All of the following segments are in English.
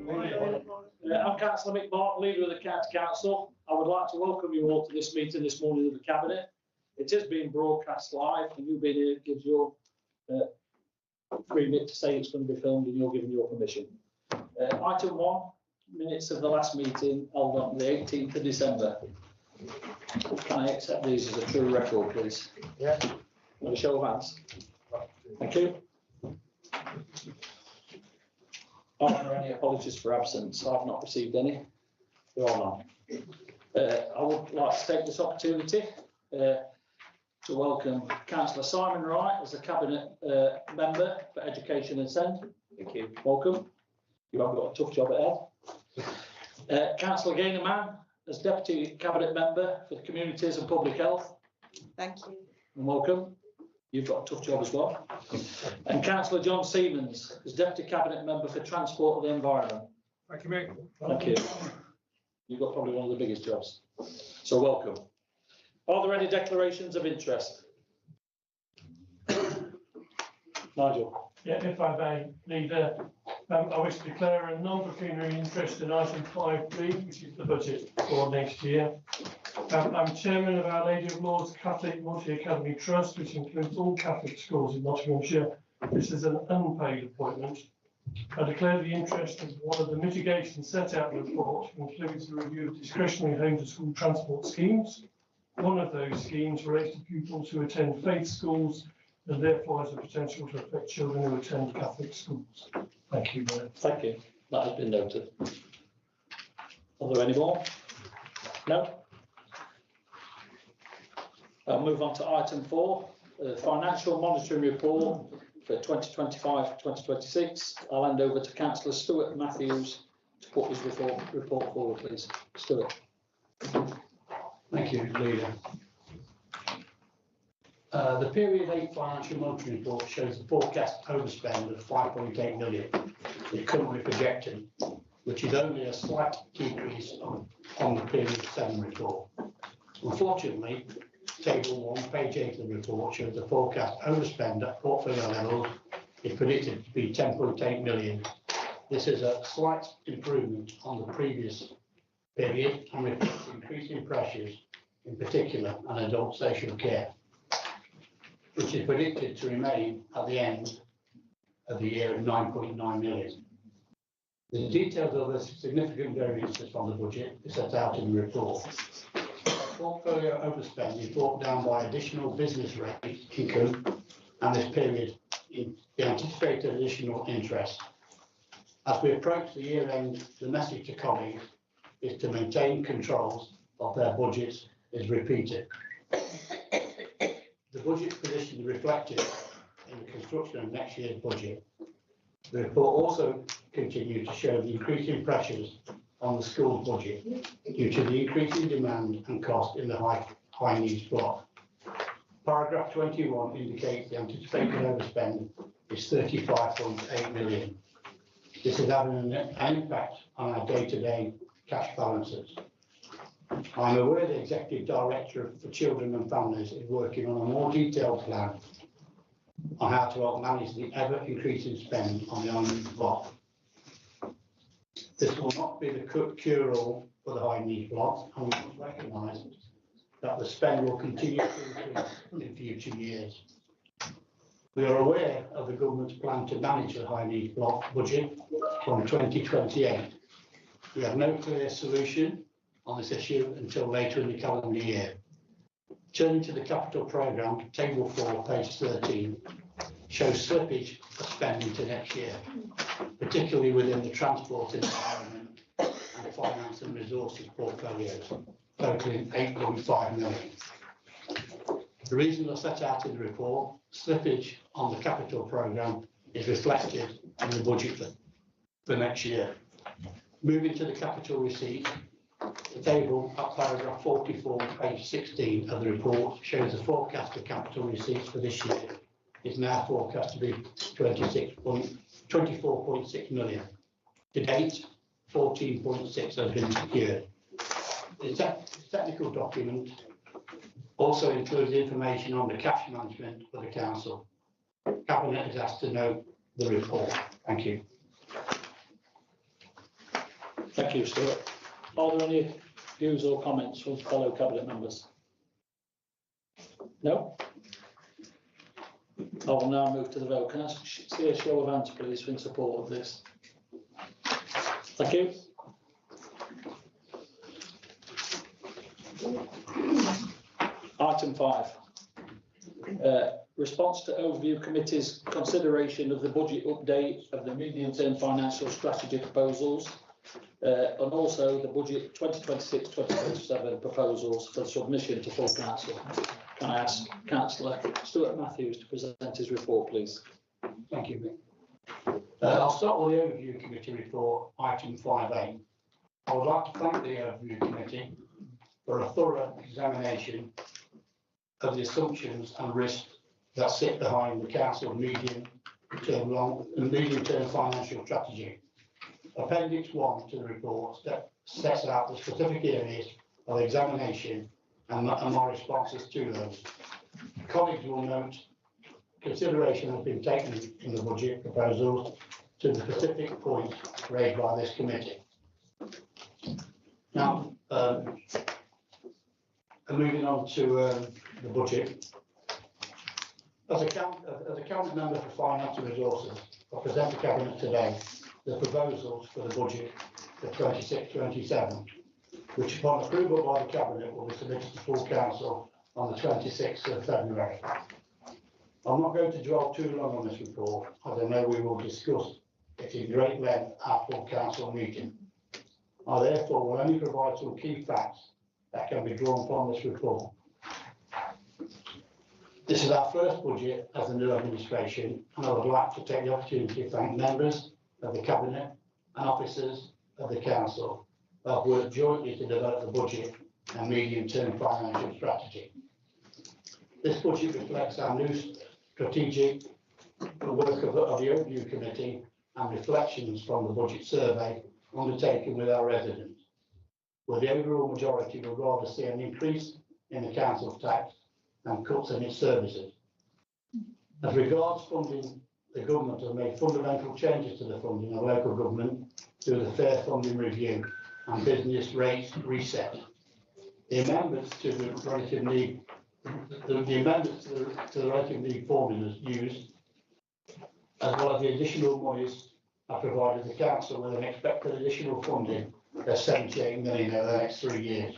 I'm Councillor Mick Barton, leader of the County Council. I would like to welcome you all to this meeting this morning of the Cabinet. It is being broadcast live, and you being here gives your remit to say it's going to be filmed, and you're giving your permission. Item 1, minutes of the last meeting held on the 18th of December. Can I accept these as a true record, please? Yeah. With a show of hands. Thank you. Are there any apologies for absence? I've not received any. There are none. I would like to take this opportunity to welcome Councillor Simon Wright as a Cabinet Member for Education and Send. Thank you. Welcome. You have got a tough job ahead. Councillor Gaynor Mann as Deputy Cabinet Member for the Communities and Public Health. Thank you. And welcome. You've got a tough job as well. And Councillor John Siemens as Deputy Cabinet Member for Transport and the Environment. Thank you, mate. Thank you. You've got probably one of the biggest jobs. So welcome. Are there any declarations of interest? Nigel. Yeah, if I may, Leader, I wish to declare a non-pecuniary interest in item 5B, which is the budget for next year. I'm chairman of Our Lady of Lords Catholic Multi-Academy Trust, which includes all Catholic schools in Nottinghamshire. This is an unpaid appointment. I declare the interest of one of the mitigations set out in the report includes the review of discretionary home-to-school transport schemes. One of those schemes relates to pupils who attend faith schools and therefore has the potential to affect children who attend Catholic schools. Thank you, Mayor. Thank you. That has been noted. Are there any more? No? I'll move on to item 4, the financial monitoring report for 2025-2026. I'll hand over to Councillor Stuart Matthews to put his report forward, please. Stuart. Thank you, Leader. The period 8 financial monitoring report shows the forecast overspend of 5.8 million is currently projected, which is only a slight decrease on the period 7 report. Unfortunately, Table 1, page 8 of the report shows the forecast overspend at portfolio levels is predicted to be 10.8 million. This is a slight improvement on the previous period and reflects increasing pressures, in particular on adult social care, which is predicted to remain at the end of the year at 9.9 million. The details of the significant variances from the budget is set out in the report. Portfolio overspend is brought down by additional business rate income and this period in the anticipated additional interest. As we approach the year end, the message to colleagues is to maintain controls of their budgets is repeated. The budget position is reflected in the construction of next year's budget. The report also continues to show the increasing pressures on the school budget due to the increasing demand and cost in the high needs block. Paragraph 21 indicates the anticipated overspend is 35.8 million. This is having an impact on our day-to-day cash balances. I'm aware the Executive Director for Children and Families is working on a more detailed plan on how to help manage the ever-increasing spend on the unused block. This will not be the cure-all for the high needs block, and we must recognise that the spend will continue to increase in future years. We are aware of the government's plan to manage the high needs block budget from 2028. We have no clear solution on this issue until later in the calendar year. Turning to the capital programme, table 4, page 13, shows slippage of spending to next year, particularly within the transport and environment and finance and resources portfolios, totaling 8.5 million. The reasons are set out in the report. Slippage on the capital programme is reflected in the budget for next year. Moving to the capital receipt, the table at paragraph 44, page 16 of the report shows the forecast of capital receipts for this year is now forecast to be 24.6 million. To date, 14.6 has been secured. The technical document also includes information on the cash management for the council. Cabinet is asked to note the report. Thank you. Thank you, Stuart. Are there any views or comments from fellow cabinet members? No? I will now move to the vote. Can I see a show of hands, please, in support of this? Thank you. Item 5. Response to Overview Committee's consideration of the budget update of the medium-term financial strategy proposals and also the budget 2026-2027 proposals for submission to full council. Can I ask Councillor Stuart Matthews to present his report, please? Thank you, Mick. I'll start with the Overview Committee report, item 5A. I would like to thank the Overview Committee for a thorough examination of the assumptions and risks that sit behind the Council's medium-term financial strategy. Appendix 1 to the report sets out the specific areas of examination and my responses to those. Colleagues will note consideration has been taken in the budget proposals to the specific points raised by this committee. Now, moving on to the budget. As a cabinet member for Finance and Resources, I present to Cabinet today the proposals for the budget for 26-27, which upon approval by the Cabinet will be submitted to full council on the 26th of February. I'm not going to dwell too long on this report, as I know we will discuss it in great length at full council meeting. I therefore will only provide some key facts that can be drawn from this report. This is our first budget as the new administration, and I would like to take the opportunity to thank members of the Cabinet and officers of the Council who have worked jointly to develop the budget and medium-term financial strategy. This budget reflects our new strategic work of the Overview Committee and reflections from the budget survey undertaken with our residents, where the overall majority would rather see an increase in the council tax and cuts in its services. As regards funding, the government has made fundamental changes to the funding of local government through the Fair Funding Review and Business Rates Reset. The amendments to the relative need, the relative need formulas used, as well as the additional monies, have provided the council with an expected additional funding of 78 million over the next 3 years.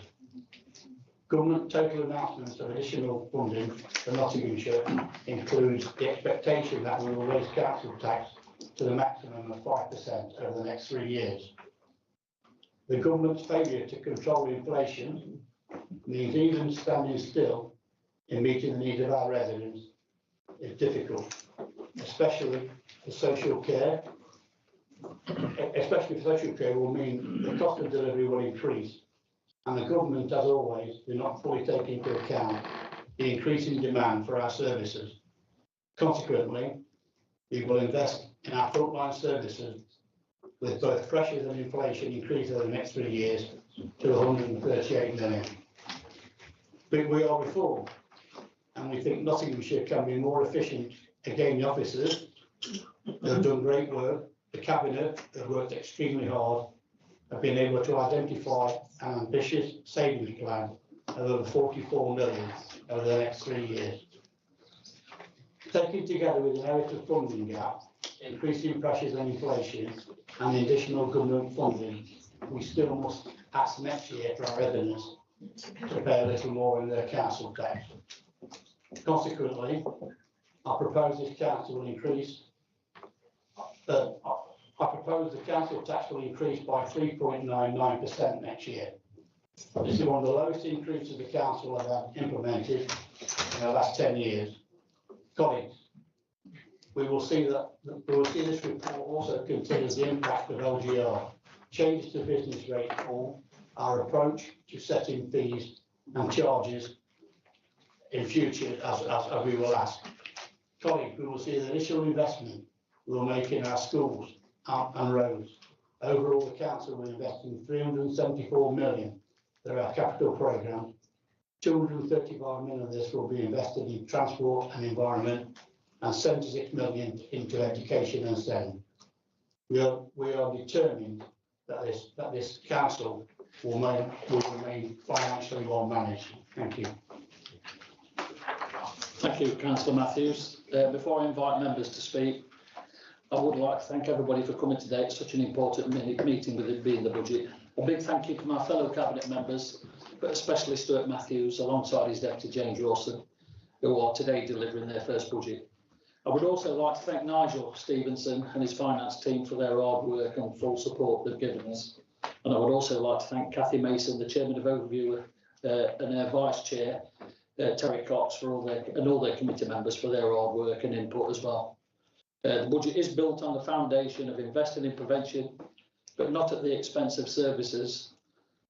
Government total announcements of additional funding for Nottinghamshire includes the expectation that we will raise council tax to the maximum of 5% over the next 3 years. The government's failure to control inflation means even standing still in meeting the needs of our residents is difficult, especially for social care. Especially for social care will mean the cost of delivery will increase, and the government, as always, do not fully take into account the increasing demand for our services. Consequently, we will invest in our frontline services with both pressures and inflation increase over the next 3 years to 138 million. But we are reformed, and we think Nottinghamshire can be more efficient. Again, the officers have done great work. The Cabinet have worked extremely hard, have been able to identify an ambitious savings plan of over 44 million over the next 3 years. Taken together with the inherited funding gap, increasing pressures on inflation and the additional government funding, we still must ask next year for our residents to pay a little more in their council tax. Consequently, I propose this council will increase I propose the council tax will increase by 3.99% next year. This is one of the lowest increases the council have implemented in the last 10 years. Colleagues, we will see this report also considers the impact of LGR, changes to business rate form, our approach to setting fees and charges in future as we will ask. Colleagues, we will see the initial investment we will make in our schools and roads. Overall, the council will invest in 374 million through our capital programme. 235 million of this will be invested in transport and environment, and 76 million into education and STEM. We are determined that this council will remain financially well managed. Thank you. Thank you, Councillor Matthews. Before I invite members to speak, I would like to thank everybody for coming today. It's such an important meeting with it being the budget. A big thank you to my fellow Cabinet members, but especially Stuart Matthews alongside his Deputy James Rawson, who are today delivering their first budget. I would also like to thank Nigel Stevenson and his finance team for their hard work and full support they've given us. And I would also like to thank Cathy Mason, the Chairman of Overview, and their Vice Chair, Terry Cox, for all their committee members for their hard work and input as well. The budget is built on the foundation of investing in prevention, but not at the expense of services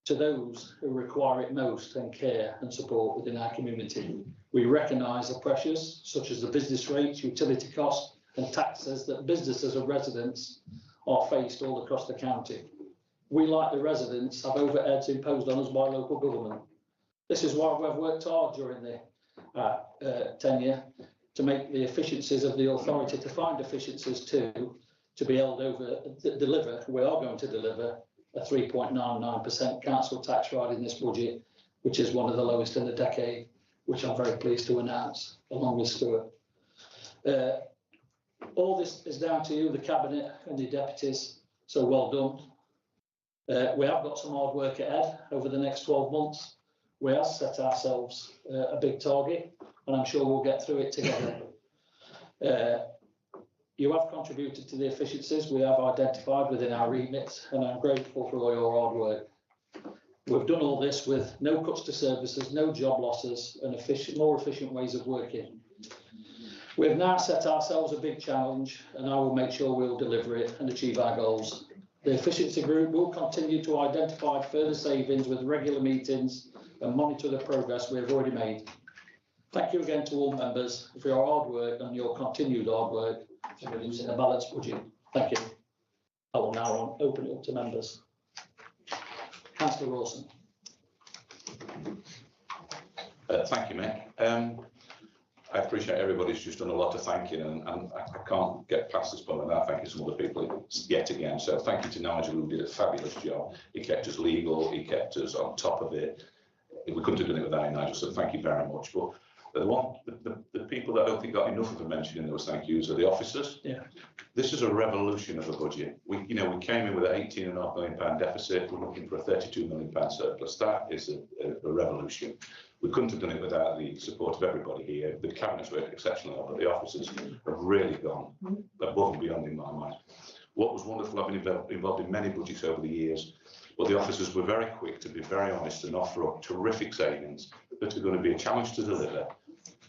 to those who require it most and care and support within our community. We recognise the pressures such as the business rates, utility costs and taxes that businesses and residents are faced all across the county. We, like the residents, have overheads imposed on us by local government. This is why we've worked hard during the tenure to make the efficiencies of the authority to find efficiencies to be held over, deliver, we are going to deliver a 3.99% council tax rate in this budget, which is one of the lowest in the decade, which I'm very pleased to announce, along with Stuart. All this is down to you, the Cabinet and the deputies, so well done. We have got some hard work ahead over the next 12 months. We have set ourselves a big target, and I'm sure we'll get through it together. You have contributed to the efficiencies we have identified within our remit, and I'm grateful for all your hard work. We've done all this with no cuts to services, no job losses, and more efficient ways of working. We have now set ourselves a big challenge, and I will make sure we'll deliver it and achieve our goals. The efficiency group will continue to identify further savings with regular meetings and monitor the progress we have already made. Thank you again to all members for your hard work and your continued hard work to producing a balanced budget. Thank you. I will now open it up to members. Councillor Rawson. Thank you, Mick. I appreciate everybody's just done a lot of thanking, and I can't get past this point without thanking some other people yet again. So thank you to Nigel, who did a fabulous job. He kept us legal, he kept us on top of it. We couldn't have done it without Nigel, so thank you very much. But the people that I don't think got enough of a mention in those thank yous are the officers. Yeah. This is a revolution of a budget. We came in with an £18.5 million deficit. We're looking for a £32 million surplus. That is a revolution. We couldn't have done it without the support of everybody here. The cabinet's worked exceptionally well, but the officers have really gone above and beyond in my mind. What was wonderful, I've been involved in many budgets over the years, but the officers were very quick to be very honest and offer up terrific savings that are going to be a challenge to deliver.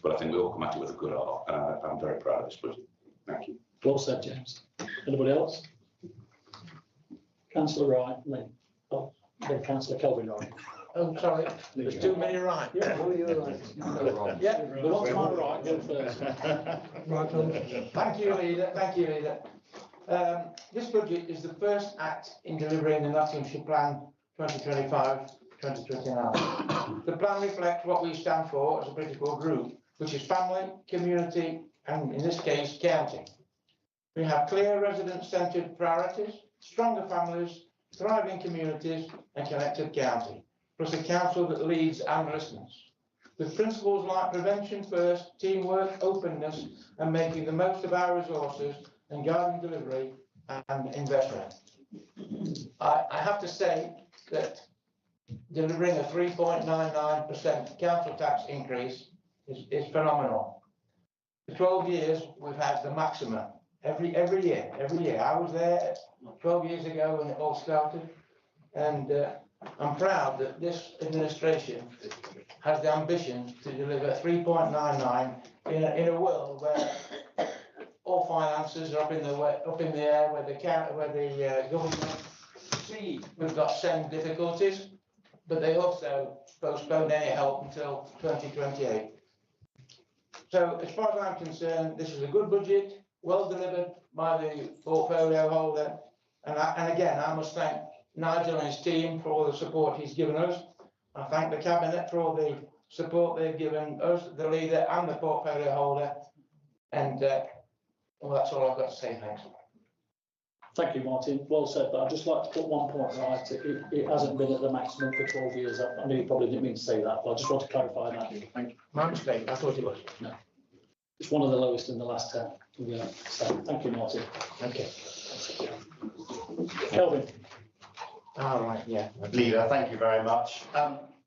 But I think we all come at it with a good heart, and I'm very proud of this budget. Thank you. Well said, James. Anybody else? Councillor Wright, Lynn. Oh, then Councillor Kelvin Wright. Oh, sorry, there's too many right. Yeah, well, you're right. Yeah, the one to my right, go first. Right on. Thank you, Leader. Thank you, Leader. This budget is the first act in delivering the Nottinghamshire Plan 2025-2029. The plan reflects what we stand for as a political group, which is family, community, and in this case, county. We have clear resident-centred priorities, stronger families, thriving communities, and connected county, plus a council that leads and listens. With principles like prevention first, teamwork, openness, and making the most of our resources and guiding delivery and investment. I have to say that delivering a 3.99% council tax increase is phenomenal. For 12 years, we've had the maximum every year. I was there 12 years ago when it all started, and I'm proud that this administration has the ambition to deliver 3.99 in a world where all finances are up in the air, where the government see we've got some difficulties, but they also postpone any help until 2028. So as far as I'm concerned, this is a good budget, well delivered by the portfolio holder. And again, I must thank Nigel and his team for all the support he's given us. I thank the Cabinet for all the support they've given us, the leader and the portfolio holder. And well, that's all I've got to say, thanks. Thank you, Martin. Well said, but I'd just like to put one point right. It hasn't been at the maximum for 12 years. I knew you probably didn't mean to say that, but I just want to clarify that. Thank you. My mistake, I thought it was. It's one of the lowest in the last 10. Yeah. So thank you, Martin. Okay. Kelvin. All right, yeah. Leader, thank you very much.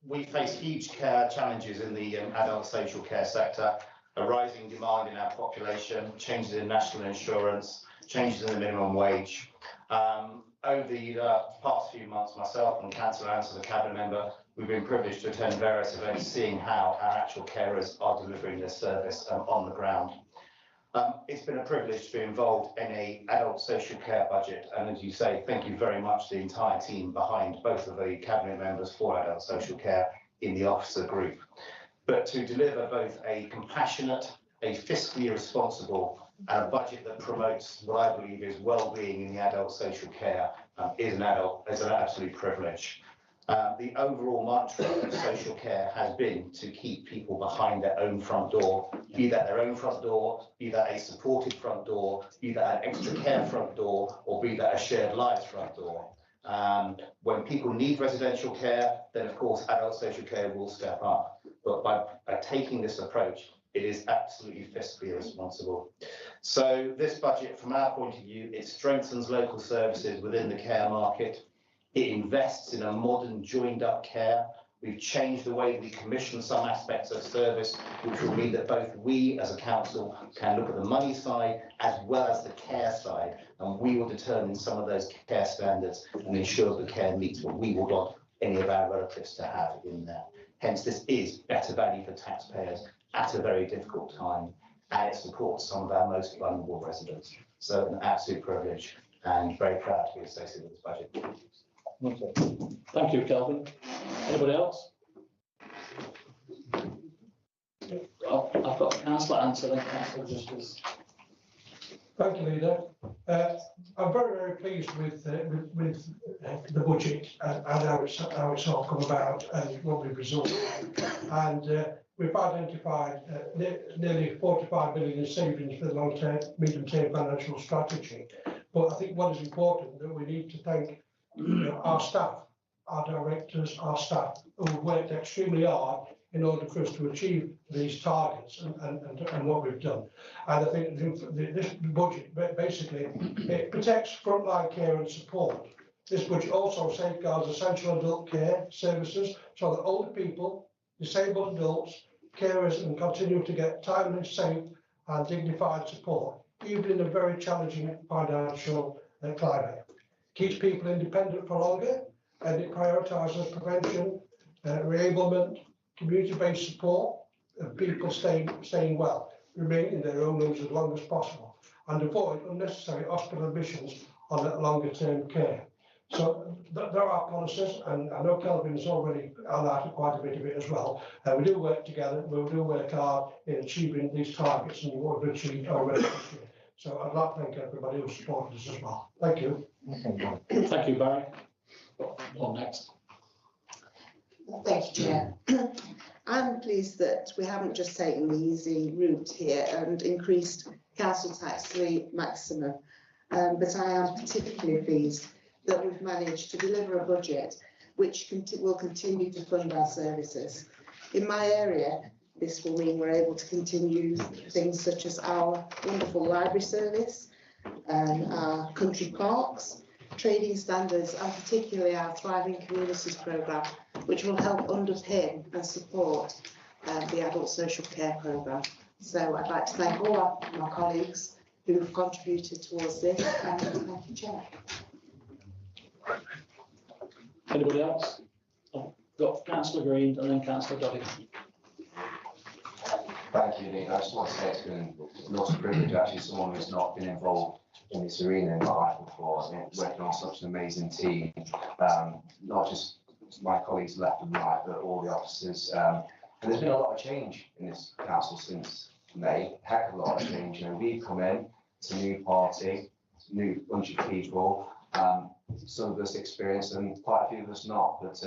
We face huge care challenges in the adult social care sector, a rising demand in our population, changes in national insurance, changes in the minimum wage. Over the past few months, myself and Councillor Anne, as a cabinet member, we've been privileged to attend various events, seeing how our actual carers are delivering this service on the ground. It's been a privilege to be involved in an adult social care budget, and as you say, thank you very much to the entire team behind both of the cabinet members for adult social care in the officer group. But to deliver both a compassionate, a fiscally responsible, and a budget that promotes what I believe is well-being in the adult social care is an absolute privilege. The overall mantra of social care has been to keep people behind their own front door, be that their own front door, be that a supported front door, be that an extra care front door, or be that a shared lives front door. When people need residential care, then of course adult social care will step up. But by taking this approach, it is absolutely fiscally responsible. So this budget, from our point of view, it strengthens local services within the care market. It invests in a modern joined up care. We've changed the way we commission some aspects of service, which will mean that both we as a council can look at the money side as well as the care side, and we will determine some of those care standards and ensure the care meets what we would want any of our relatives to have in there. Hence, this is better value for taxpayers at a very difficult time, and it supports some of our most vulnerable residents. So an absolute privilege and very proud to be associated with this budget. Okay. Thank you, Kelvin. Anybody else? I've got Councillor Answer, then Councillor Justice. Thank you, Leader. I'm very, very pleased with the budget and how it's all come about and what we've resolved. And we've identified nearly 45 million in savings for the long-term, medium-term financial strategy. But I think what is important that we need to thank our staff, our directors, our staff who have worked extremely hard in order for us to achieve these targets and what we've done. And I think this budget basically it protects frontline care and support. This budget also safeguards essential adult care services so that older people, disabled adults, carers can continue to get timely, safe and dignified support, even in a very challenging financial climate. Keeps people independent for longer, and it prioritises prevention, reablement, community-based support of people staying well, remaining in their own homes as long as possible, and avoid unnecessary hospital admissions on that longer-term care. So there are policies, and I know Kelvin has already highlighted quite a bit of it as well. We do work together, we do work hard in achieving these targets and what we've achieved already this year. So I'd like to thank everybody who supported us as well. Thank you. Thank you, Barry. On next. Thank you, Chair. I'm pleased that we haven't just taken the easy route here and increased council tax to the maximum, but I am particularly pleased that we've managed to deliver a budget which will continue to fund our services. In my area, this will mean we're able to continue things such as our wonderful library service and our country parks, trading standards, and particularly our Thriving Communities programme, which will help underpin and support the adult social care programme. So I'd like to thank all my colleagues who have contributed towards this, and thank you, Chair. Anybody else? I've got Councillor Green and then Councillor Doddy. Thank you, Dean. I just want to say it's been a lot of privilege, actually, someone who's not been involved in this arena in my life before. I mean, working on such an amazing team, not just my colleagues left and right, but all the officers. And there's been a lot of change in this council since May, heck of a lot of change. You know, we've come in, it's a new party, new bunch of people. Some of us experienced and quite a few of us not. But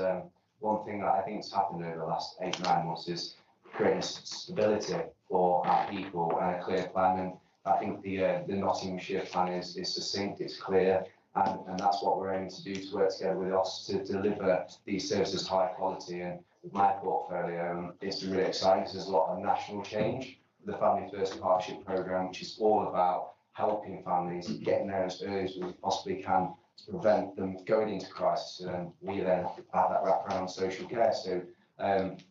one thing that I think has happened over the last 8-9 months is creating stability for our people and a clear plan. And I think the Nottinghamshire plan is succinct, it's clear, and that's what we're aiming to do, to work together with us to deliver these services high quality. And with my portfolio, it's been really exciting because there's a lot of national change. The Family First Partnership Programme, which is all about helping families, getting there as early as we possibly can to prevent them going into crisis. And we then have that wraparound social care. So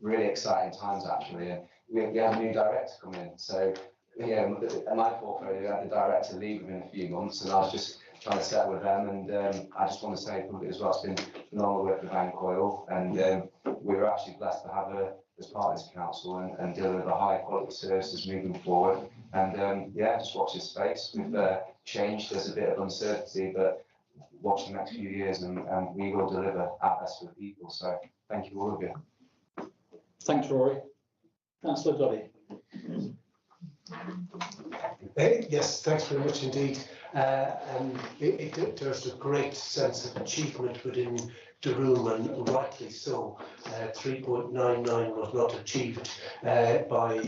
really exciting times, actually. And we have a new director come in. So yeah, my portfolio, we had the director leave within a few months, and I was just trying to settle with them. And I just want to say publicly as well, it's been phenomenal work with Bank Oil, and we were actually blessed to have her as part of this council and deliver the high quality services moving forward. And yeah, just watch this space. With change, there's a bit of uncertainty, but watch the next few years, and we will deliver our best for the people. So thank you all of you. Thanks, Rory. Councillor Doddy. Yes, thanks very much indeed. There's a great sense of achievement within the room, and rightly so. 3.99 was not achieved by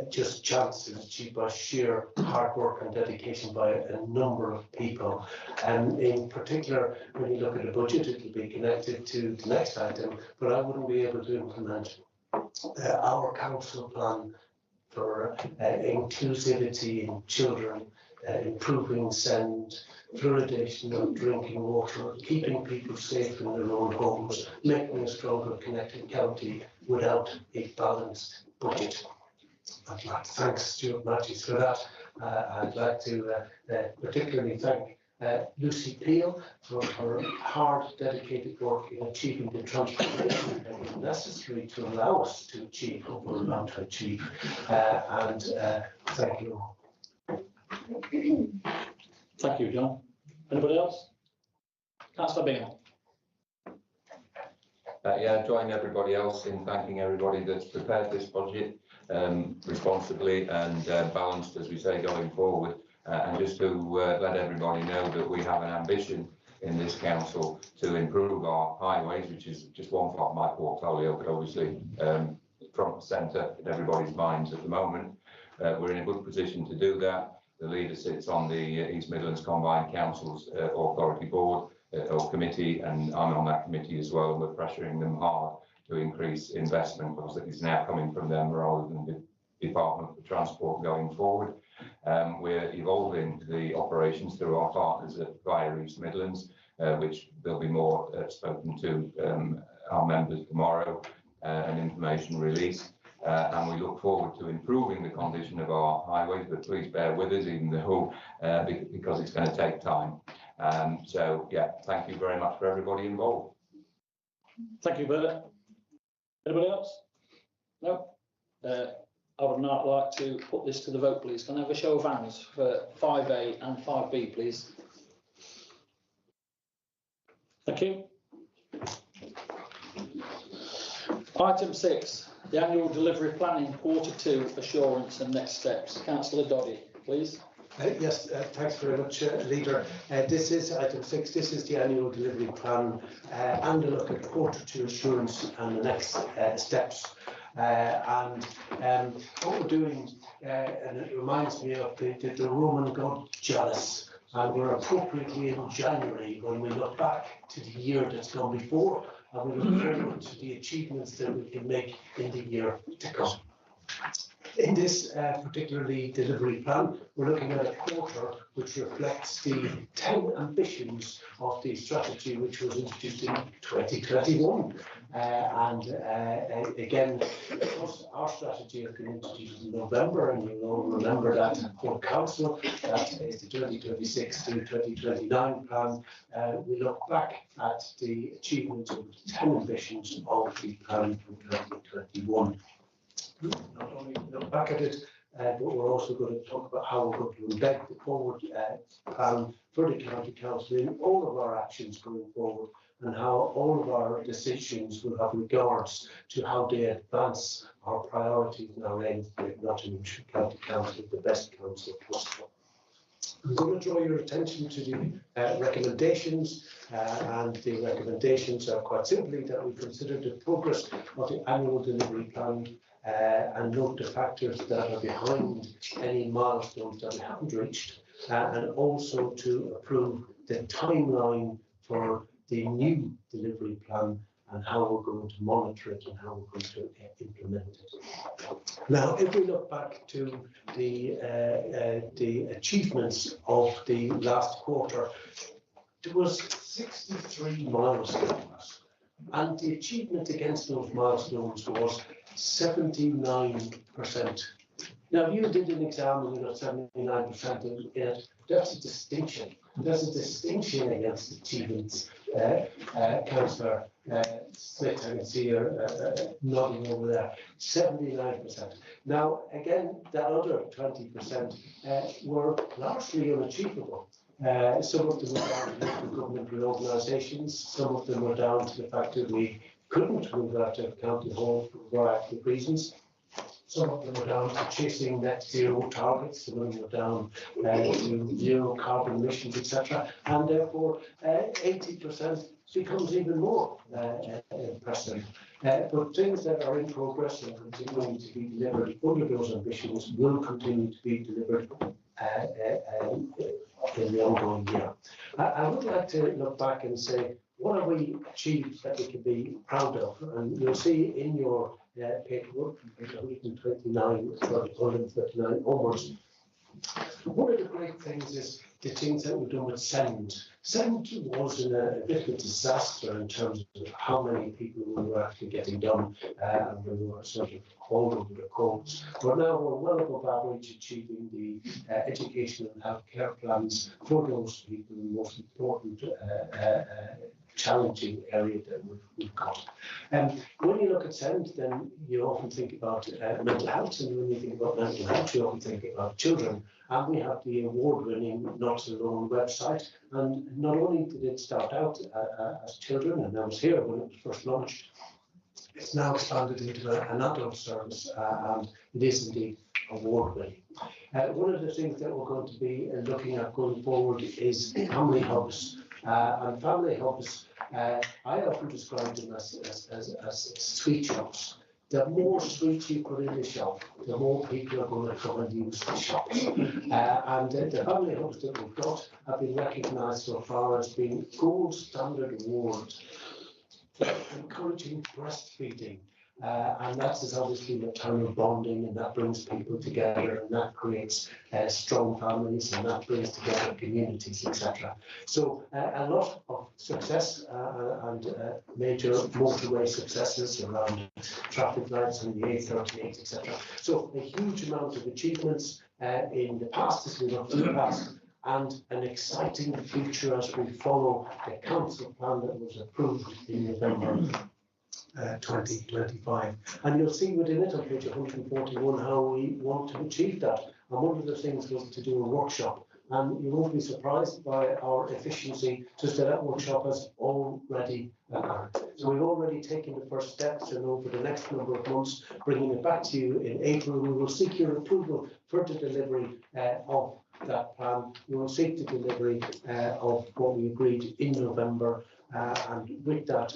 just chance. It was achieved by sheer hard work and dedication by a number of people. And in particular, when you look at the budget, it will be connected to the next item, but I wouldn't be able to implement our council plan for inclusivity in children, improving send, fluoridation of drinking water, keeping people safe in their own homes, making a stronger connected county without a balanced budget. I'd like to thank Stuart Matthews for that. I'd like to particularly thank Lucy Peel for her hard, dedicated work in achieving the transformation that is necessary to allow us to achieve what we're about to achieve. And thank you all. Thank you, John. Anybody else? Councillor Bingham. Yeah, join everybody else in thanking everybody that's prepared this budget responsibly and balanced, as we say, going forward. And just to let everybody know that we have an ambition in this council to improve our highways, which is just one part of my portfolio, but obviously front and centre in everybody's minds at the moment. We're in a good position to do that. The leader sits on the East Midlands Combined Councils Authority Board or Committee, and I'm on that committee as well. We're pressuring them hard to increase investment, because it's now coming from them rather than the Department for Transport going forward. We're evolving the operations through our partners at via East Midlands, which there'll be more spoken to our members tomorrow, and information released. And we look forward to improving the condition of our highways, but please bear with us, even though because it's going to take time. So yeah, thank you very much for everybody involved. Thank you, Bernard. Anybody else? No? I would now like to put this to the vote, please. Can I have a show of hands for 5A and 5B, please? Thank you. Item 6, the annual delivery planning Q2 assurance and next steps. Councillor Doddy, please. Yes, thanks very much, Leader. This is item 6. This is the annual delivery plan and a look at Q2 assurance and the next steps. And what we're doing, and it reminds me of the Roman god Janus, and we're appropriately in January when we look back to the year that's gone before, and we look forward to the achievements that we can make in the year to come. In this particularly delivery plan, we're looking at a quarter which reflects the 10 ambitions of the strategy which was introduced in 2021. Again, because our strategy has been introduced in November, and you will remember that for Council, that is the 2026 to 2029 plan. We look back at the achievements of the 10 ambitions of the plan from 2021. Not only look back at it, but we're also going to talk about how we're going to embed the forward plan for the County Council in all of our actions going forward, and how all of our decisions will have regards to how they advance our priorities and our aims to make Nottinghamshire County Council the best council possible. I'm going to draw your attention to the recommendations, and the recommendations are quite simply that we consider the progress of the annual delivery plan and note the factors that are behind any milestones that we haven't reached, and also to approve the timeline for the new delivery plan and how we're going to monitor it and how we're going to implement it. Now, if we look back to the achievements of the last quarter, there was 63 milestones, and the achievement against those milestones was 79%. Now, if you did an exam and you got 79% in it, that's a distinction. There's a distinction against achievements. Councillor Smith, I can see her nodding over there. 79%. Now, again, that other 20% were largely unachievable. Some of them were down to local government reorganisations. Some of them were down to the fact that we couldn't move out of County Hall for a variety of reasons. Some of them were down to chasing net zero targets, some of them were down to zero carbon emissions, etc. And therefore, 80% becomes even more impressive. But things that are in progress and continuing to be delivered under those ambitions will continue to be delivered in the ongoing year. I would like to look back and say, what have we achieved that we can be proud of? And you'll see in your paperwork, 129, 139 onwards. One of the great things is the things that we've done with SEND. SEND was in a bit of a disaster in terms of how many people we were actually getting done, and we were sort of all over the coals. But now we're well above average, achieving the education and healthcare plans for those people, the most important challenging area that we've got. When you look at SEND, then you often think about mental health, and when you think about mental health, you often think about children. And we have the award-winning Not Alone website, and not only did it start out as children, and I was here when it was first launched, it's now expanded into an adult service, and it is indeed award-winning. One of the things that we're going to be looking at going forward is family hubs. And family hubs, I often describe them as sweet shops. The more sweets you put in the shop, the more people are going to come and use the shops. And the family hubs that we've got have been recognised so far as being gold standard awards for encouraging breastfeeding. And that is obviously maternal bonding, and that brings people together, and that creates strong families, and that brings together communities, etc. So a lot of success and major motorway successes around traffic lights and the A38, etc. So a huge amount of achievements in the past as we look to the past, and an exciting future as we follow the council plan that was approved in November 2025. And you'll see within it on page 141 how we want to achieve that. And one of the things was to do a workshop. And you won't be surprised by our efficiency to say that workshop has already occurred. So we've already taken the first steps, and over the next number of months, bringing it back to you in April, we will seek your approval for the delivery of that plan. We will seek the delivery of what we agreed in November. And with that,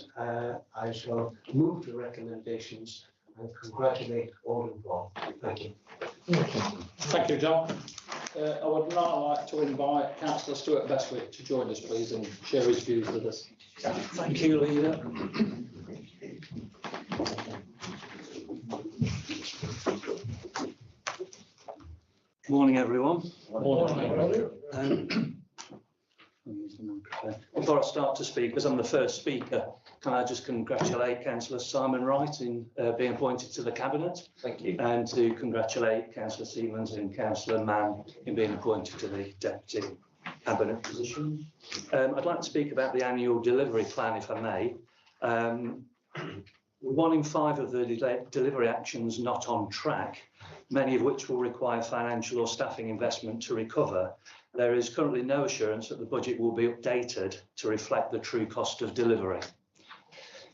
I shall move the recommendations and congratulate all involved. Thank you. Thank you, John. I would now like to invite Councillor Stuart Bestwick to join us, please, and share his views with us. Thank you, Leader. Morning, everyone. Morning. Before I start to speak, because I'm the first speaker, can I just congratulate Councillor Simon Wright in being appointed to the Cabinet? Thank you. And to congratulate Councillor Siemens and Councillor Mann in being appointed to the Deputy Cabinet position. I'd like to speak about the annual delivery plan, if I may. 1 in 5 of the delivery actions not on track, many of which will require financial or staffing investment to recover. There is currently no assurance that the budget will be updated to reflect the true cost of delivery.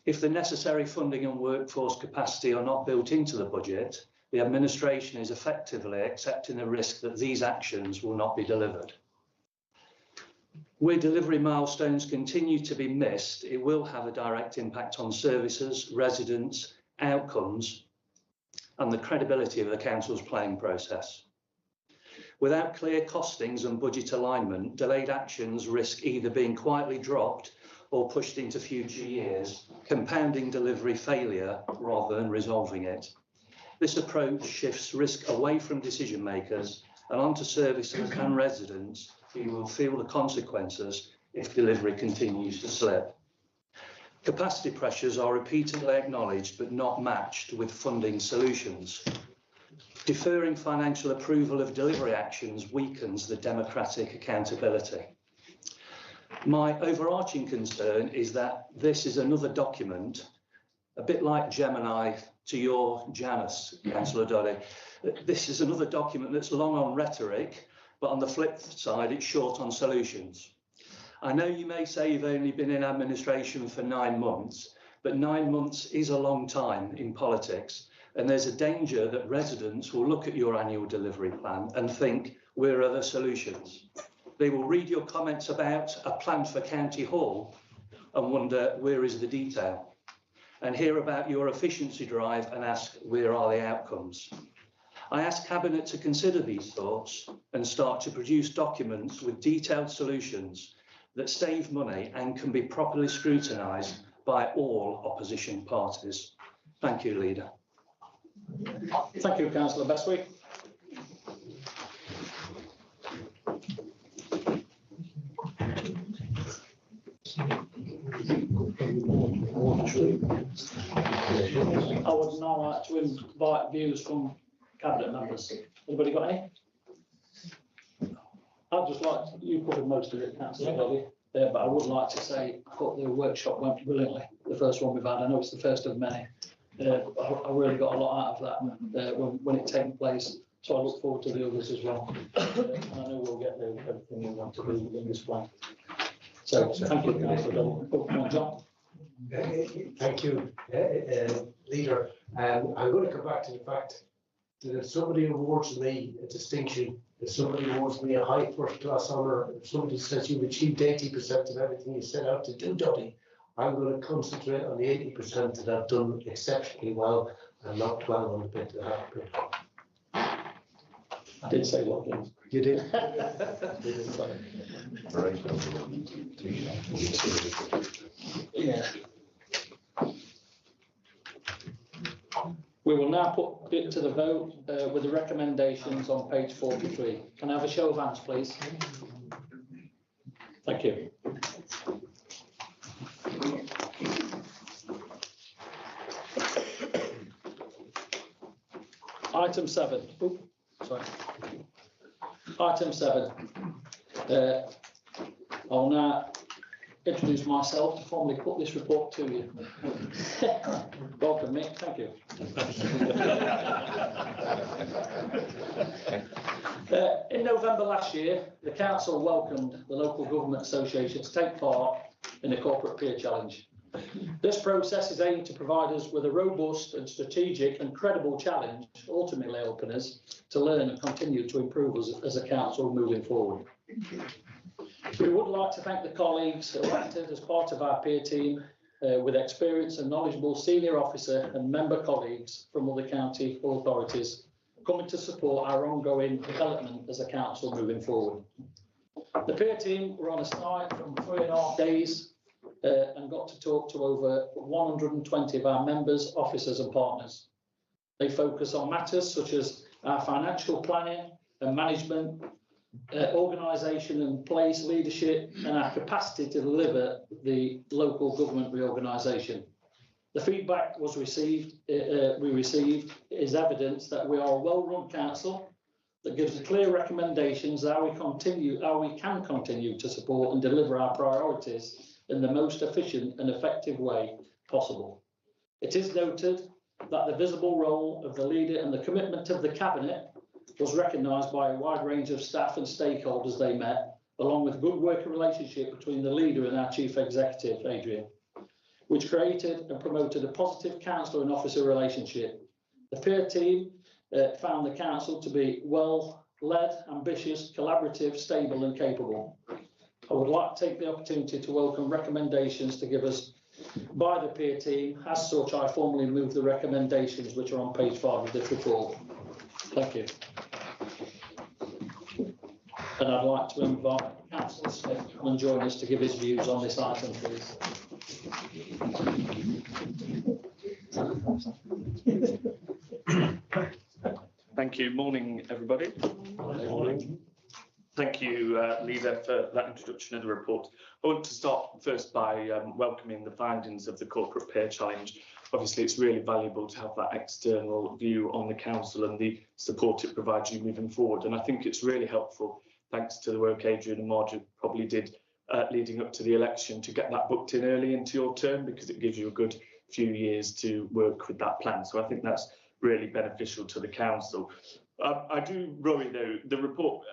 If the necessary funding and workforce capacity are not built into the budget, the administration is effectively accepting the risk that these actions will not be delivered. Where delivery milestones continue to be missed, it will have a direct impact on services, residents, outcomes, and the credibility of the council's planning process. Without clear costings and budget alignment, delayed actions risk either being quietly dropped or pushed into future years, compounding delivery failure rather than resolving it. This approach shifts risk away from decision makers and onto services and residents who will feel the consequences if delivery continues to slip. Capacity pressures are repeatedly acknowledged but not matched with funding solutions. Deferring financial approval of delivery actions weakens the democratic accountability. My overarching concern is that this is another document, a bit like Gemini to your Janus, Councillor Doddy. This is another document that's long on rhetoric, but on the flip side, it's short on solutions. I know you may say you've only been in administration for 9 months, but 9 months is a long time in politics. And there's a danger that residents will look at your annual delivery plan and think, where are the solutions? They will read your comments about a plan for County Hall and wonder, where is the detail? And hear about your efficiency drive and ask, where are the outcomes? I ask Cabinet to consider these thoughts and start to produce documents with detailed solutions that save money and can be properly scrutinised by all opposition parties. Thank you, Leader. Thank you, Councillor Bestwick. I would now like to invite views from Cabinet members. Anybody got any? I'd just like you covered most of it, Councillor Doddy, but I would like to say I thought the workshop went brilliantly. The first one we've had. I know it's the first of many. I really got a lot out of that when it takes place. So I look forward to the others as well. And I know we'll get everything we want to do in this plan. So thank you, Councillor John. Thank you, Leader. I'm going to come back to the fact that if somebody awards me a distinction, if somebody awards me a high first-class honour, if somebody says you've achieved 80% of everything you set out to do, Doddy, I'm going to concentrate on the 80% that I've done exceptionally well and not dwell on the bit that I haven't done. I did say what things. You did. Yeah. We will now put it to the vote with the recommendations on page 43. Can I have a show of hands, please? Thank you. Item 7. Oops, sorry. Item 7. I'll now introduce myself to formally put this report to you. Welcome, Mick. Thank you. In November last year, the Council welcomed the Local Government Association to take part in the Corporate Peer Challenge. This process is aimed to provide us with a robust and strategic and credible challenge, ultimately helping us to learn and continue to improve us as a council moving forward. We would like to thank the colleagues elected as part of our peer team with experience and knowledgeable senior officer and member colleagues from other county authorities coming to support our ongoing development as a council moving forward. The peer team were on a site from 3.5 days and got to talk to over 120 of our members, officers and partners. They focus on matters such as our financial planning and management, organisation and place leadership, and our capacity to deliver the local government reorganisation. The feedback we received is evidence that we are a well-run council that gives clear recommendations how we can continue to support and deliver our priorities in the most efficient and effective way possible. It is noted that the visible role of the leader and the commitment of the Cabinet was recognised by a wide range of staff and stakeholders they met, along with good working relationship between the leader and our Chief Executive, Adrian, which created and promoted a positive council and officer relationship. The peer team found the council to be well-led, ambitious, collaborative, stable and capable. I would like to take the opportunity to welcome recommendations to give us by the peer team. As such, I formally move the recommendations which are on page 5 of this report. Thank you. And I'd like to invite Councillor Smith to come and join us to give his views on this item, please. Thank you. Morning, everybody. Morning. Thank you, Leader, for that introduction of the report. I want to start first by welcoming the findings of the Corporate Peer Challenge. Obviously, it's really valuable to have that external view on the council and the support it provides you moving forward. And I think it's really helpful, thanks to the work Adrian and Marge probably did leading up to the election, to get that booked in early into your term, because it gives you a good few years to work with that plan. So I think that's really beneficial to the council. I do worry, though, the report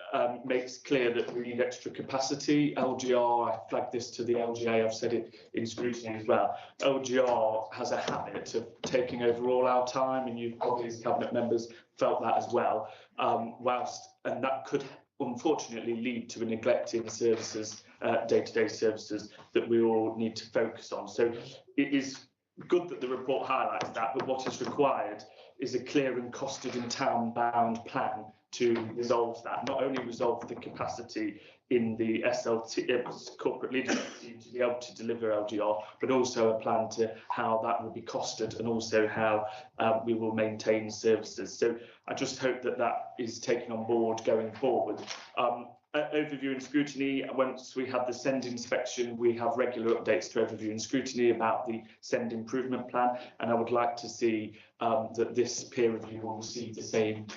makes clear that we need extra capacity. LGR, I flagged this to the LGA, I've said it in scrutiny as well. LGR has a habit of taking over all our time, and you've probably as cabinet members felt that as well, and that could unfortunately lead to a neglecting services, day-to-day services that we all need to focus on. So it is good that the report highlights that, but what is required is a clear and costed and town-bound plan to resolve that, not only resolve the capacity in the SLT, corporate leadership team, to be able to deliver LGR, but also a plan to how that will be costed and also how we will maintain services. So I just hope that that is taken on board going forward. Overview and scrutiny, once we have the SEND inspection, we have regular updates to overview and scrutiny about the SEND improvement plan, and I would like to see that this peer review will receive the same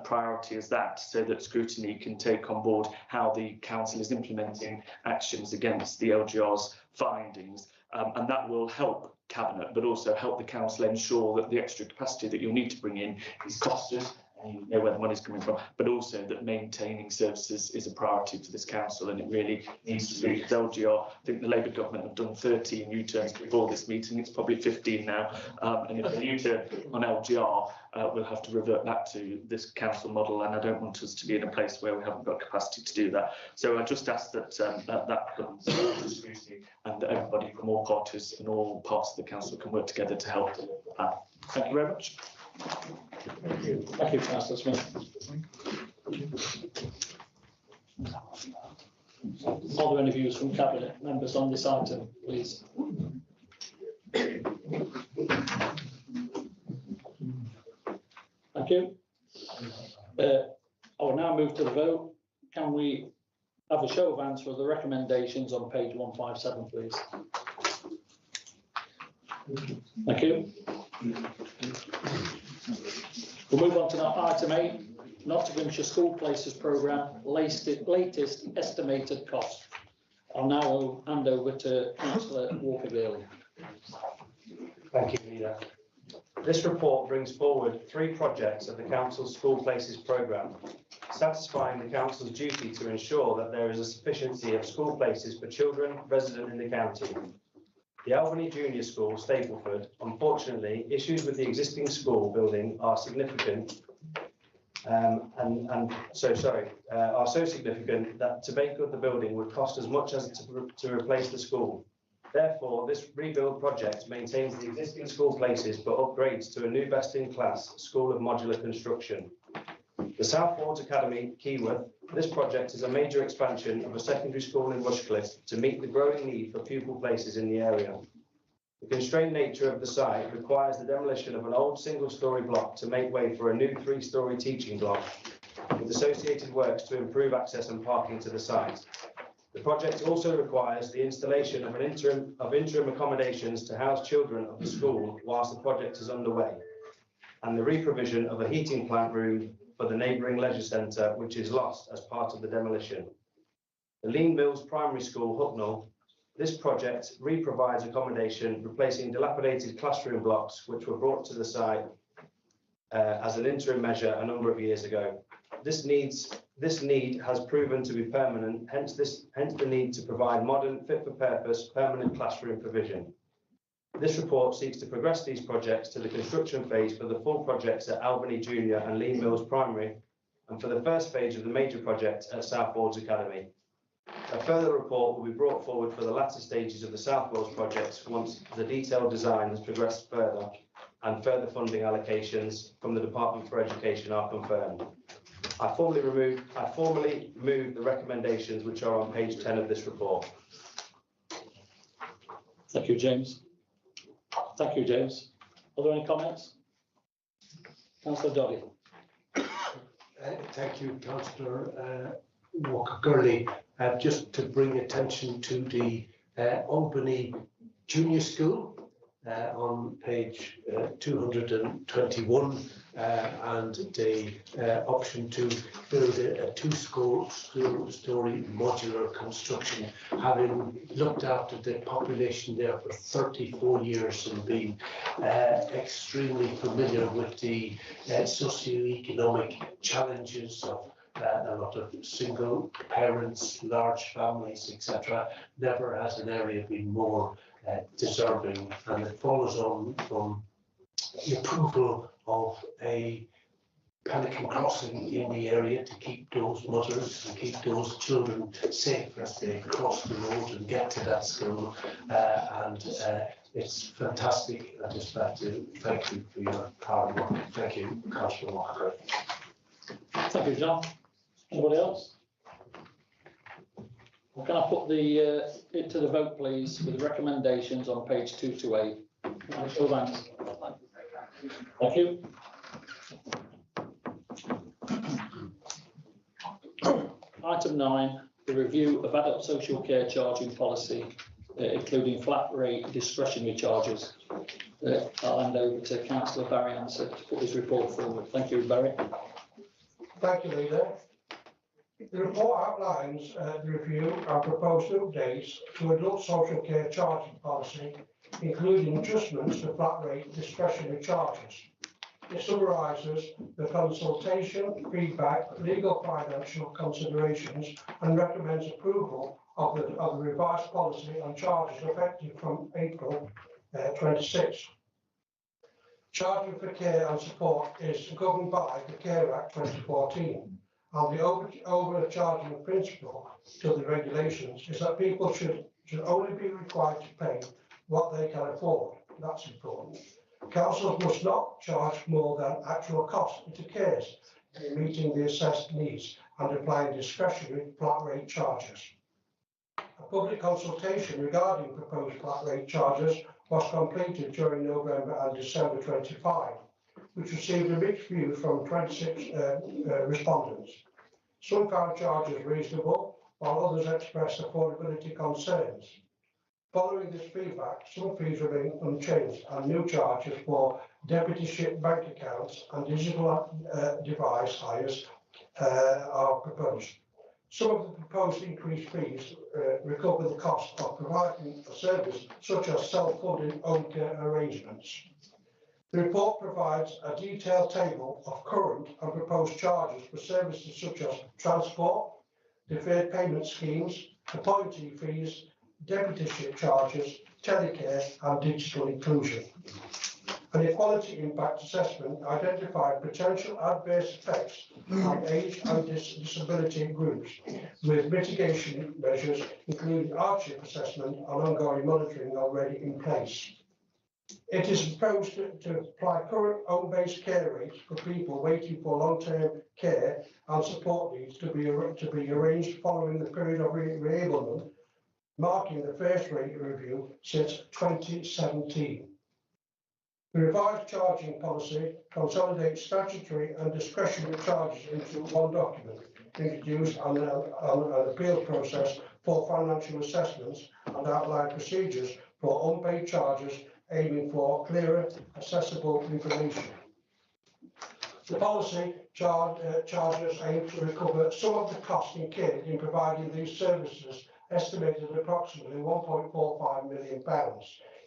priority as that, so that scrutiny can take on board how the council is implementing actions against the LGR's findings, and that will help Cabinet, but also help the council ensure that the extra capacity that you'll need to bring in is costed, and you know where the money's coming from, but also that maintaining services is a priority for this council, and it really needs to be. LGR, I think the Labour government have done 13 U-turns before this meeting, it's probably 15 now, and if a U-turn on LGR, we'll have to revert back to this council model, and I don't want us to be in a place where we haven't got capacity to do that. So I just ask that that comes to scrutiny, and that everybody from all parties and all parts of the council can work together to help deliver the plan. Thank you very much. Thank you. Thank you, Councillor Smith. Are there any views from Cabinet members on this item, please? Thank you. I will now move to the vote. Can we have a show of hands for the recommendations on page 157, please? Thank you. We'll move on to item 8, Nottinghamshire School Places Programme, latest estimated cost. I'll now hand over to Councillor Walker-Bailey. Thank you, Leader. This report brings forward 3 projects of the Council's School Places Programme, satisfying the Council's duty to ensure that there is a sufficiency of school places for children resident in the county. The Albany Junior School, Stapleford, unfortunately, issues with the existing school building are significant, are so significant that to make good the building would cost as much as to replace the school. Therefore, this rebuild project maintains the existing school places but upgrades to a new best-in-class school of modular construction. The South Wales Academy, Keyworth. This project is a major expansion of a secondary school in Rushcliffe to meet the growing need for pupil places in the area. The constrained nature of the site requires the demolition of an old single-storey block to make way for a new 3-storey teaching block, with associated works to improve access and parking to the site. The project also requires the installation of interim accommodations to house children of the school whilst the project is underway, and the reprovision of a heating plant room for the neighbouring leisure centre, which is lost as part of the demolition. The Lean Mills Primary School, Hucknall. This project re-provides accommodation, replacing dilapidated classroom blocks which were brought to the site as an interim measure a number of years ago. This need has proven to be permanent, hence the need to provide modern, fit-for-purpose, permanent classroom provision. This report seeks to progress these projects to the construction phase for the full projects at Albany Junior and Lean Mills Primary, and for the first phase of the major project at South Wales Academy. A further report will be brought forward for the latter stages of the South Wales project once the detailed design has progressed further and further funding allocations from the Department for Education are confirmed. I formally move the recommendations which are on page 10 of this report. Thank you, James. Thank you, James. Are there any comments? Councillor Doddy. Thank you, Councillor Walker-Gurley. Just to bring attention to the Albany Junior School on page 221 and the option to build a two-story modular construction, having looked after the population there for 34 years and being extremely familiar with the socio-economic challenges of a lot of single parents, large families, etc. Never has an area been more deserving, and it follows on from the approval of a pelican crossing in the area to keep those mothers and keep those children safe as they cross the road and get to that school. It's fantastic. I just like to thank you for your hard work. Thank you, Councillor Walker. Thank you, John. Anybody else? Well, can I put the it to the vote, please, with the recommendations on page 228? Show of hands. Thank you. Item 9, the review of adult social care charging policy, including flat rate discretionary charges. I'll hand over to Councillor Barry Ansett to put his report forward. Thank you, Barry. Thank you, Leader. The report outlines the review and proposed updates to adult social care charging policy, including adjustments to flat rate discretionary charges. It summarises the consultation, feedback, legal financial considerations, and recommends approval of the revised policy on charges effective from April 26. Charging for care and support is governed by the Care Act 2014. And the overcharging principle to the regulations is that people should only be required to pay what they can afford. That's important. Councils must not charge more than actual cost it occurs in meeting the assessed needs and applying discretionary flat rate charges. A public consultation regarding proposed flat rate charges was completed during November and December 25, which received a mixed view from 26 respondents. Some found charges reasonable, while others expressed affordability concerns. Following this feedback, some fees remain unchanged, and new charges for deputyship bank accounts and digital device hires are proposed. Some of the proposed increased fees recover the cost of providing a service, such as self-funded home care arrangements. The report provides a detailed table of current and proposed charges for services such as transport, deferred payment schemes, appointee fees, deputyship charges, telecare and digital inclusion. An equality impact assessment identified potential adverse effects on age and disability groups, with mitigation measures including hardship assessment and ongoing monitoring already in place. It is proposed to apply current home-based care rates for people waiting for long-term care and support needs to be arranged following the period of reablement, marking the first rate review since 2017. The revised charging policy consolidates statutory and discretionary charges into one document, introduced an appeal process for financial assessments and outline procedures for unpaid charges, aiming for clearer, accessible information. The policy charges aim to recover some of the costs incurred in providing these services, estimated at approximately £1.45 million,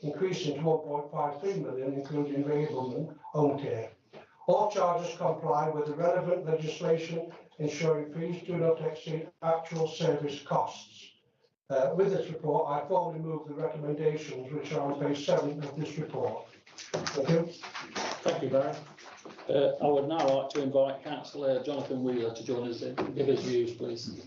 increasing to 1.53 million, including reablement home care. All charges comply with the relevant legislation, ensuring fees do not exceed actual service costs. With this report, I formally move the recommendations which are on page 7 of this report. Thank you. Thank you, Barry. I would now like to invite Councillor Jonathan Wheeler to join us and give his views, please.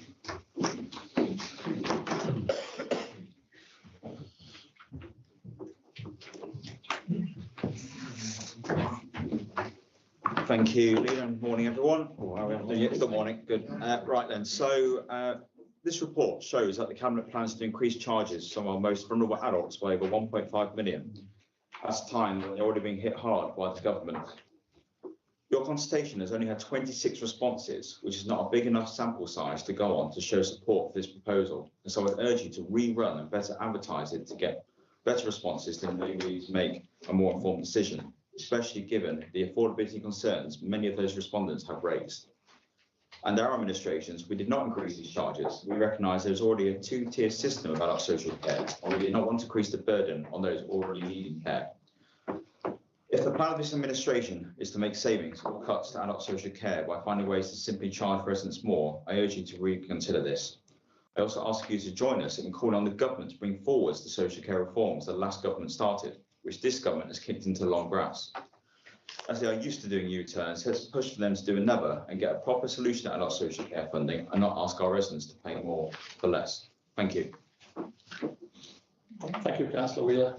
Thank you, Leader, and morning, everyone. Oh, how are we doing it? Good morning. Good. Right then. So this report shows that the Cabinet plans to increase charges to some of our most vulnerable adults by over 1.5 million. That's time when they're already being hit hard by the government. Your consultation has only had 26 responses, which is not a big enough sample size to go on to show support for this proposal. And so I urge you to rerun and better advertise it to get better responses to enable you to make a more informed decision, especially given the affordability concerns many of those respondents have raised. And our administrations, we did not increase these charges. We recognise there's already a two-tier system of adult social care, and we did not want to increase the burden on those already needing care. If the plan of this administration is to make savings or cuts to adult social care by finding ways to simply charge residents more, I urge you to reconsider this. I also ask you to join us in calling on the government to bring forward the social care reforms the last government started, which this government has kicked into the long grass. As they are used to doing U-turns, let's push for them to do another and get a proper solution to adult social care funding and not ask our residents to pay more for less. Thank you. Thank you, Councillor Wheeler.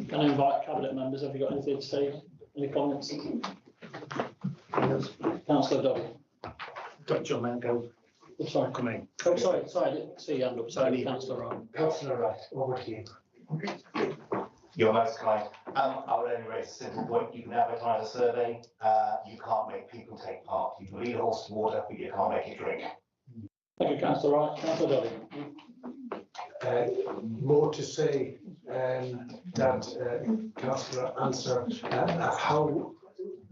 Can I invite Cabinet members? Have you got anything to say? Any comments? Councillor Dobby. Dr. Mango. Oh, sorry. Coming. Oh, sorry, I didn't see your hand up. Sorry, Councillor Wright. Councillor Wright, over to you. You're most kind. I would only raise a simple point. You can advertise a survey. You can't make people take part. You can lead a horse to water, but you can't make it drink. Thank you, Councillor Wright. Councillor Dobby. More to say that Councillor answer how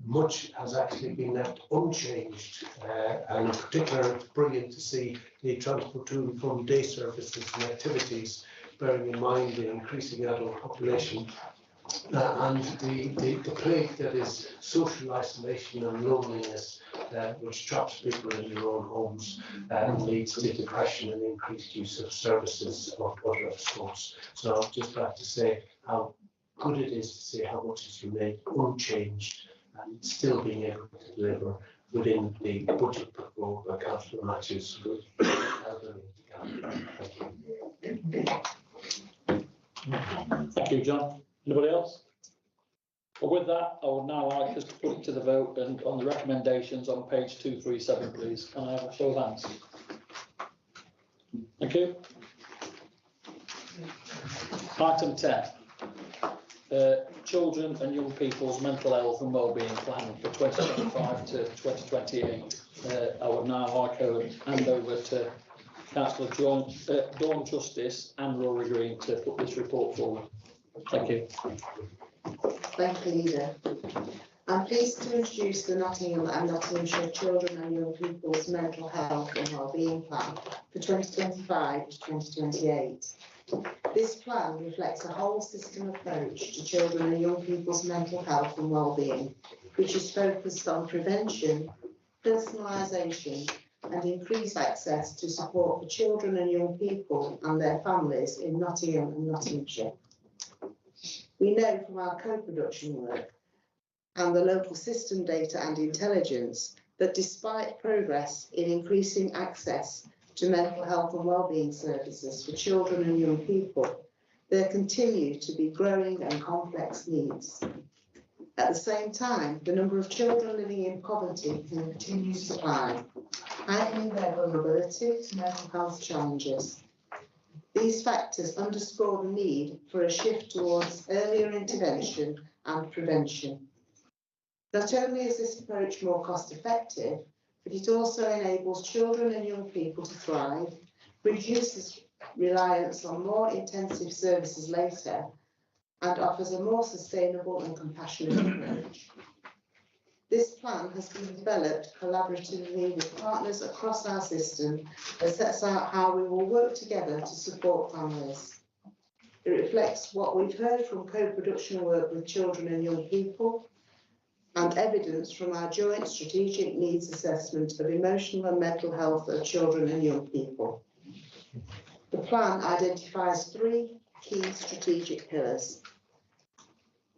much has actually been left unchanged, and in particular it's brilliant to see the transport to and from day services and activities, bearing in mind the increasing adult population and the plague that is social isolation and loneliness, which traps people in their own homes and leads to depression and increased use of services of other sorts. So I'd just like to say how good it is to see how much has remained unchanged and still being able to deliver within the budget proposed by Councillor Matthews. Thank you, John. Anybody else? Well, with that, I would now like us to put it to the vote and on the recommendations on page 237, please. Can I have a show of hands? Thank you. Item 10. Children and young people's mental health and wellbeing plan for 2025 to 2028. I would now like to hand over to Councillor Dawn Justice and Rory Green to put this report forward. Thank you. Thank you, Leader. I'm pleased to introduce the Nottingham and Nottinghamshire Children and Young People's Mental Health and Wellbeing Plan for 2025 to 2028. This plan reflects a whole system approach to children and young people's mental health and wellbeing, which is focused on prevention, personalisation and increased access to support for children and young people and their families in Nottingham and Nottinghamshire. We know from our co-production work and the local system data and intelligence that despite progress in increasing access to mental health and wellbeing services for children and young people, there continue to be growing and complex needs. At the same time, the number of children living in poverty continues to climb, heightening their vulnerability to mental health challenges. These factors underscore the need for a shift towards earlier intervention and prevention. Not only is this approach more cost-effective, but it also enables children and young people to thrive, reduces reliance on more intensive services later, and offers a more sustainable and compassionate approach. This plan has been developed collaboratively with partners across our system that sets out how we will work together to support families. It reflects what we've heard from co-production work with children and young people, and evidence from our joint strategic needs assessment of emotional and mental health of children and young people. The plan identifies 3 key strategic pillars.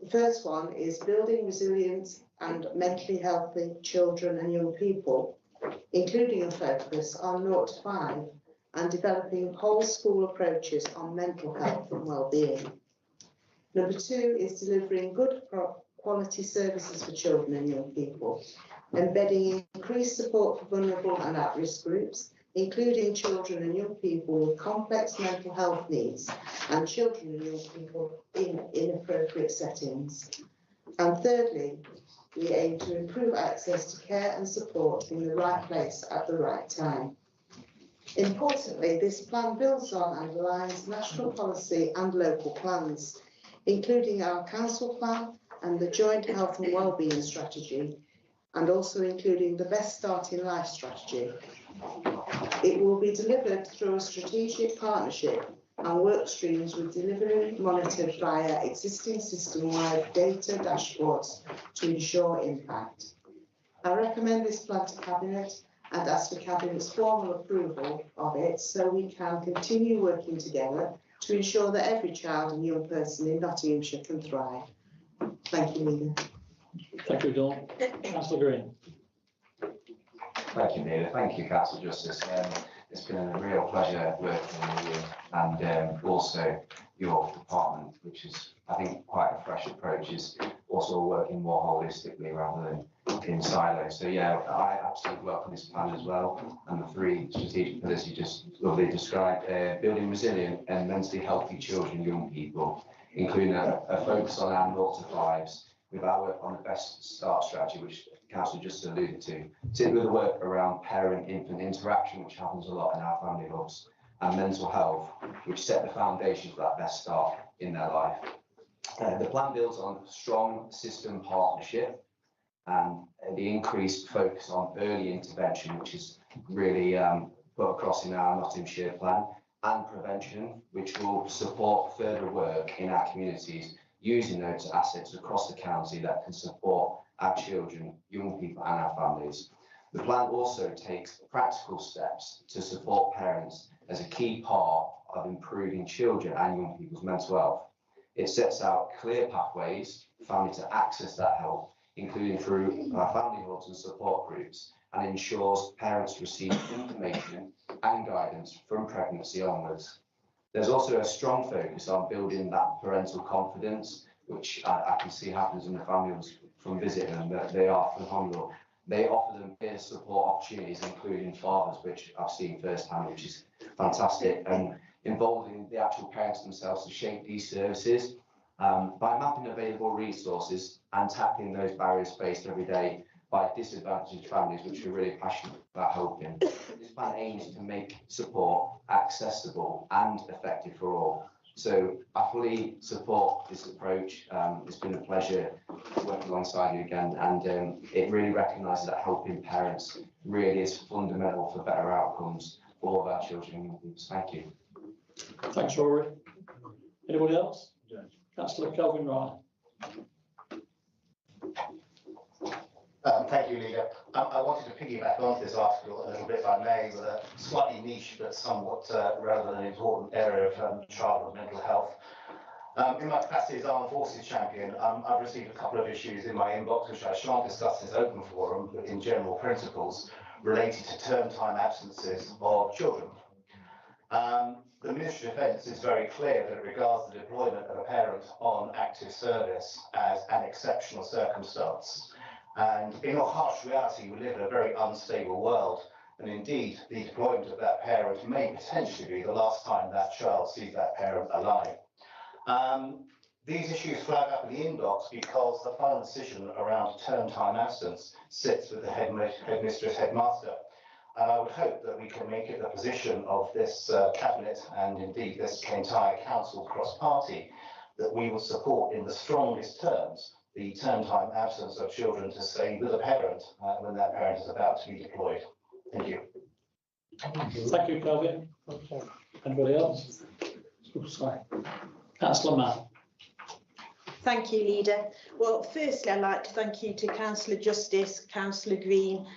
The first one is building resilience and mentally healthy children and young people, including a focus on 0 to 5 and developing whole school approaches on mental health and wellbeing. Number 2 is delivering good quality services for children and young people, embedding increased support for vulnerable and at-risk groups, including children and young people with complex mental health needs and children and young people in inappropriate settings. And thirdly, we aim to improve access to care and support in the right place at the right time. Importantly, this plan builds on and aligns national policy and local plans, including our council plan and the joint health and wellbeing strategy, and also including the Best Start in Life strategy. It will be delivered through a strategic partnership and work streams with delivery monitored via existing system-wide data dashboards to ensure impact. I recommend this plan to Cabinet and ask for Cabinet's formal approval of it so we can continue working together to ensure that every child and young person in Nottinghamshire can thrive. Thank you, Leader. Thank you, Dawn. Councillor Green. Thank you, Leader. Thank you, Councillor Justice. It's been a real pleasure working with you and also your department, which is, I think, quite a fresh approach, is also working more holistically rather than in silos. So yeah, I absolutely welcome this plan as well, and the 3 strategic pillars you just lovely described, building resilient and mentally healthy children and young people, including a focus on our 0 to 5s with our work on the Best Start strategy, which Councillor just alluded to, particularly the work around parent-infant interaction, which happens a lot in our family hubs, and mental health, which set the foundation for that best start in their life. The plan builds on strong system partnership and the increased focus on early intervention, which is really put across in our Nottinghamshire plan, and prevention, which will support further work in our communities using those assets across the county that can support our children, young people and our families. The plan also takes practical steps to support parents as a key part of improving children and young people's mental health. It sets out clear pathways for family to access that help, including through our family hubs and support groups, and ensures parents receive information and guidance from pregnancy onwards. There's also a strong focus on building that parental confidence, which I can see happens in the families from visiting them, that they are phenomenal. They offer them peer support opportunities, including fathers, which I've seen firsthand, which is fantastic, and involving the actual parents themselves to shape these services by mapping available resources and tackling those barriers faced every day by disadvantaged families, which are really passionate about helping. This plan aims to make support accessible and effective for all. So I fully support this approach. It's been a pleasure working alongside you again, and it really recognises that helping parents really is fundamental for better outcomes for all of our children and young people. Thank you. Thanks, Rory. Anybody else? Councillor Kelvin Ryan. Thank you, Leader. I wanted to piggyback onto this article a little bit, if I may, with a slightly niche but somewhat relevant and important area of childhood mental health. In my capacity as Armed Forces champion, I've received a couple of issues in my inbox, which I shan't discuss in this open forum, but in general principles related to term time absences of children. The Ministry of Defence is very clear that it regards the deployment of a parent on active service as an exceptional circumstance. And in a harsh reality, we live in a very unstable world. And indeed, the deployment of that parent may potentially be the last time that child sees that parent alive. These issues flag up in the inbox because the final decision around term time absence sits with the headmistress, headmaster. And I would hope that we can make it the position of this Cabinet and indeed this entire Council cross-party that we will support in the strongest terms the term time absence of children to stay with a parent when that parent is about to be deployed. Thank you. Thank you, Kelvin. Anybody else? Oh, sorry. Councillor Mann. Thank you, Leader. Well, firstly, I'd like to thank you to Councillor Justice, Councillor Green,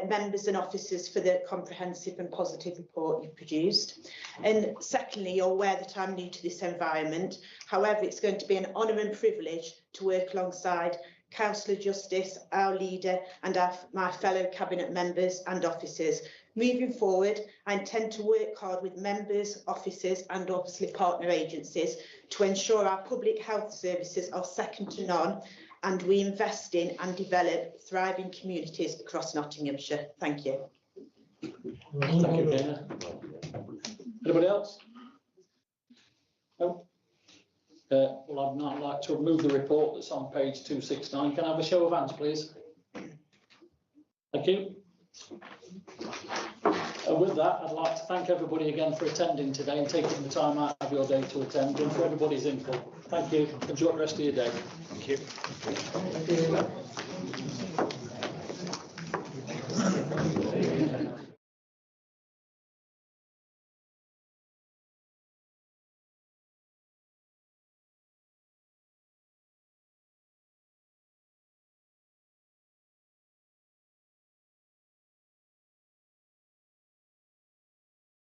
members and officers for the comprehensive and positive report you've produced. And secondly, you're aware that I'm new to this environment. However, it's going to be an honour and privilege to work alongside Councillor Justice, our leader, and my fellow cabinet members and officers. Moving forward, I intend to work hard with members, officers and obviously partner agencies to ensure our public health services are second to none and we invest in and develop thriving communities across Nottinghamshire. Thank you. Thank you, Dana. Anybody else? No? Well, I'd now like to move the report that's on page 269. Can I have a show of hands, please? Thank you. And with that, I'd like to thank everybody again for attending today and taking the time out of your day to attend, and for everybody's input. Thank you. Enjoy the rest of your day. Thank you. Thank you.